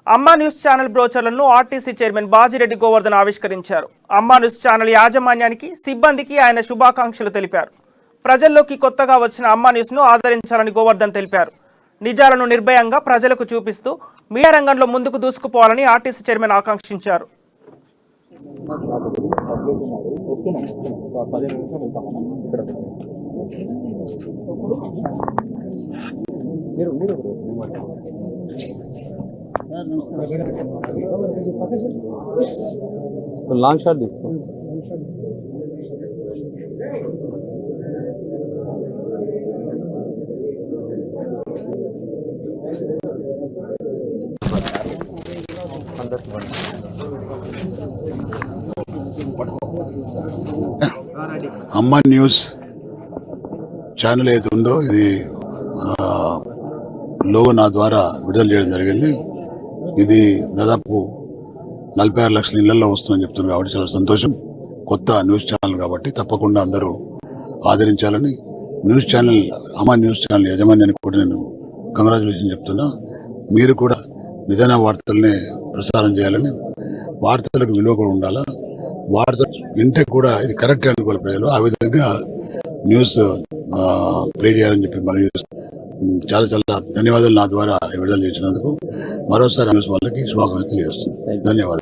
అమ్మా news channel బ్రోచర్లను RTC chairman Bajireddy Govardhan ఆవిష్కరించారు. అమ్మా న్యూస్ ఛానల్ యాజమాన్యానికి, సిబ్బందికి ఆయన శుభాకాంక్షలు తెలిపారు. ప్రజల్లోకి కొత్తగా వచ్చిన అమ్మా న్యూస్ ను ఆదరించాలని గోవర్ధన్ తెలిపారు. నిజాలను నిర్భయంగా ప్రజలకు చూపిస్తూ మీడియా రంగంలో ముందుకు దూసుకుపోవాలని ఆర్టీసీ చైర్మన్ ఆకాంక్షించారు. లాంగ్ షాట్ తీసుకో. అమ్మా న్యూస్ ఛానల్ ఏది ఉందో ఇది లోగో నా ద్వారా విడుదల చేయడం జరిగింది. ఇది దాదాపు 46 లక్షల ఇళ్లలో వస్తుందని చెప్తున్నారు కాబట్టి చాలా సంతోషం. కొత్త న్యూస్ ఛానల్ కాబట్టి తప్పకుండా అందరూ ఆదరించాలని, న్యూస్ ఛానల్ అమ్మా న్యూస్ ఛానల్ యజమాన్యానికి కూడా నేను కంగ్రాచులేషన్ చెప్తున్నా. మీరు కూడా నిజాన వార్తలనే ప్రసారం చేయాలని, వార్తలకు విలువ కూడా ఉండాలా, వార్త వింటే కూడా ఇది కరెక్ట్ అనుకోవాలి ప్రజలు, ఆ విధంగా న్యూస్ ప్లే చేయాలని చెప్పి మనం చాలా చాలా ధన్యవాదాలు నా ద్వారా విడుదల చేసినందుకు. మరోసారి న్యూస్ వాళ్ళకి శుభాకాంక్షలు తెలియజేస్తున్నాను. ధన్యవాదాలు.